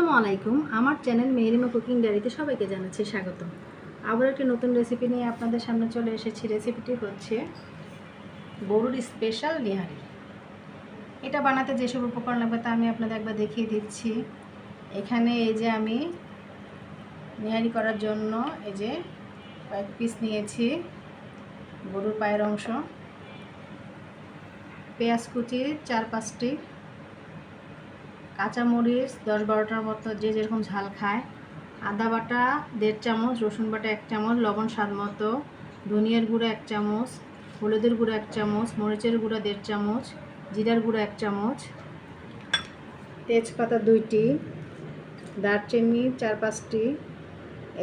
আসসালামু আলাইকুম। আমার চ্যানেল মেহেরিমা কুকিং ডায়েরিতে সবাইকে জানাচ্ছি স্বাগত। আবার একটি নতুন রেসিপি নিয়ে আপনাদের সামনে চলে এসেছি। রেসিপিটি হচ্ছে গরুর স্পেশাল নিহারি। এটা বানাতে যেসব উপকরণ লাগবে তা আমি আপনাদের একবার দেখিয়ে দিচ্ছি। এখানে এই যে আমি নিহারি করার জন্য এই যে কয়েক পিস নিয়েছি গরুর পায়ের অংশ, পেঁয়াজ কুচি 4-5টি, কাঁচামরিচ 10-12টার মতো যে যেরকম ঝাল খায়, আদা বাটা 1.5 চামচ, রসুন বাটা 1 চামচ, লবণ স্বাদ মতো, ধনিয়ার গুঁড়া 1 চামচ, হলুদের গুঁড়া 1 চামচ, মরিচের গুঁড়া 1.5 চামচ, জিরার গুঁড়া 1 চামচ, তেজপাতা 2টি, দারচিনি 4-5টি,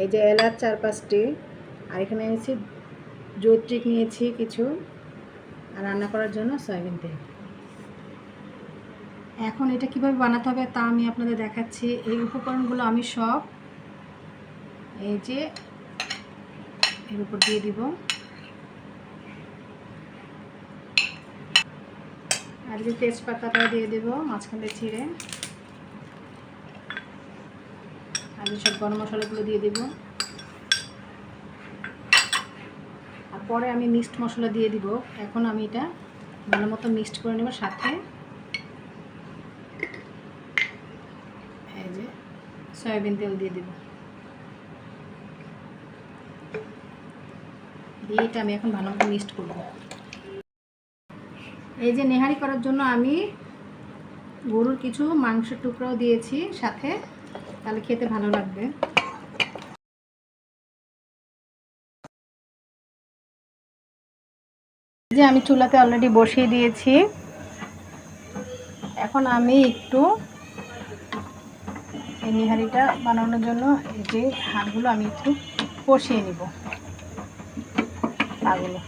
এই যে এলাচ 4-5টি, আর এখানে নিয়েছি জৈত্রিক নিয়েছি কিছু, আর রান্না করার জন্য সয়াবিন তেল। এখন এটা কিভাবে বানাতে হবে তা আমি আপনাদের দেখাচ্ছি। এই উপকরণগুলো আমি সব এই যে এর উপর দিয়ে দিব, আর যে তেজপাতাটা দিয়ে দেব মাঝখানে ছিঁড়ে, আর সব গরম মশলাগুলো দিয়ে দেব, আর পরে আমি মিক্সড মশলা দিয়ে দিব। এখন আমি এটা ভালো মতো মিক্সড করে নেব, সাথে এই যে সয়াবিন তেল দিয়ে দেব, দিয়ে এটা আমি এখন ভালো মতো মিক্সড করব। এই যে নেহারি করার জন্য আমি গরুর কিছু মাংসের টুকরাও দিয়েছি সাথে, তাহলে খেতে ভালো লাগবে। যে আমি চুলাতে অলরেডি বসিয়ে দিয়েছি। এখন আমি একটু এই নিহারিটা বানানোর জন্য এই যে হাড়গুলো আমি একটু কষিয়ে নিব। পাগুলো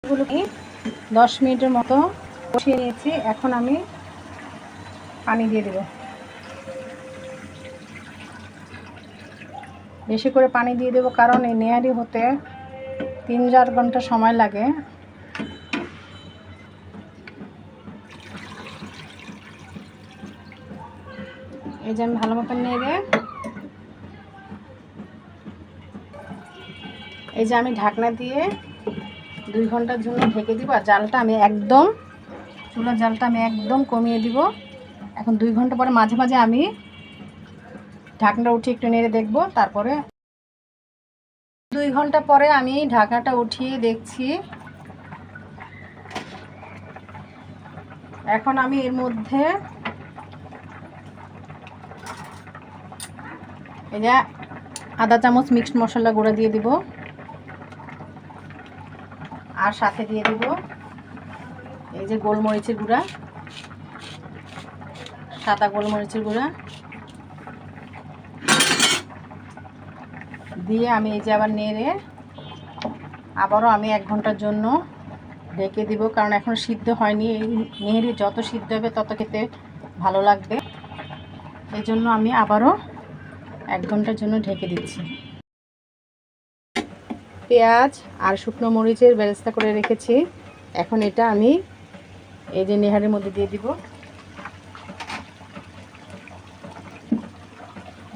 এগুলোকে 10 মিনিটের মতো কষিয়ে নিয়েছি। এখন আমি পানি দিয়ে দেব, বেশি করে পানি দিয়ে দেব, কারণ এই নেহারি হতে 3-4 ঘন্টা সময় লাগে। এই যে আমি ভালো মতো নেড়ে এই যে আমি ঢাকনা দিয়ে 2 ঘন্টার জন্য ঢেকে দিব, আর জালটা আমি একদম চুলার জালটা আমি একদম কমিয়ে দিব। এখন 2 ঘন্টা পরে মাঝে মাঝে আমি ঢাকনাটা উঠিয়ে একটু নেড়ে দেখব। তারপরে 2 ঘন্টা পরে আমি ঢাকনাটা উঠিয়ে দেখছি। এখন আমি এর মধ্যে এই যে আধা চামচ মিক্সড মশলা গুঁড়া দিয়ে দিব, আর সাথে দিয়ে দিব এই যে গোলমরিচের গুঁড়া, সাদা গোলমরিচের গুঁড়া দিয়ে আমি এই যে আবার নেড়ে আবারও আমি 1 ঘন্টার জন্য ঢেকে দিব, কারণ এখন সিদ্ধ হয়নি। এই নেহারি যত সিদ্ধ হবে তত খেতে ভালো লাগবে, এই জন্য আমি আবারও 1 ঘন্টার জন্য ঢেকে দিচ্ছি। পেঁয়াজ আর শুকনো মরিচের বেরেস্তা করে রেখেছি। এখন এটা আমি এই যে নেহারির মধ্যে দিয়ে দিব।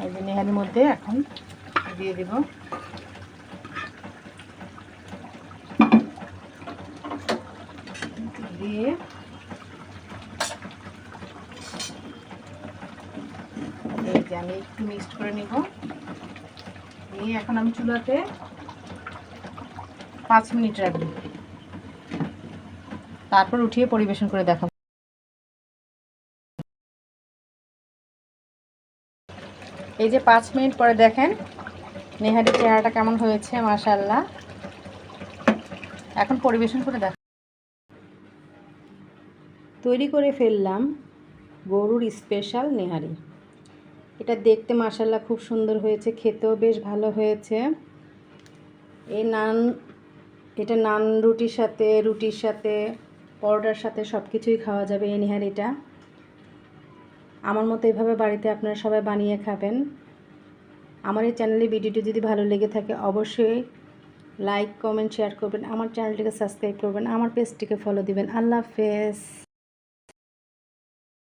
এই যে নেহারির মধ্যে এখন দিয়ে দিব, দিয়ে এই যে আমি একটু মিক্সড করে নিব। নিয়ে এখন আমি চুলাতে 5 মিনিট রাখব, তারপর উঠিয়ে পরিবেশন করে দেখাবো। এই যে 5 মিনিট পরে দেখেন নেহারির চেহারাটা কেমন হয়েছে, মাশাআল্লাহ। এখন পরিবেশন করে দেখ। তৈরি করে ফেললাম গরুর স্পেশাল নেহারি। এটা দেখতে মাশাআল্লাহ খুব সুন্দর হয়েছে, খেতেও বেশ ভালো হয়েছে। এটা নান রুটির সাথে পরোটার সাথে সব কিছুই খাওয়া যাবে এই নিহারিটা। আমার মতো এভাবে বাড়িতে আপনারা সবাই বানিয়ে খাবেন। আমার এই চ্যানেলে ভিডিওটি যদি ভালো লেগে থাকে অবশ্যই লাইক কমেন্ট শেয়ার করবেন, আমার চ্যানেলটিকে সাবস্ক্রাইব করবেন, আমার পেজটিকে ফলো দিবেন। আল্লাহ হাফেজ।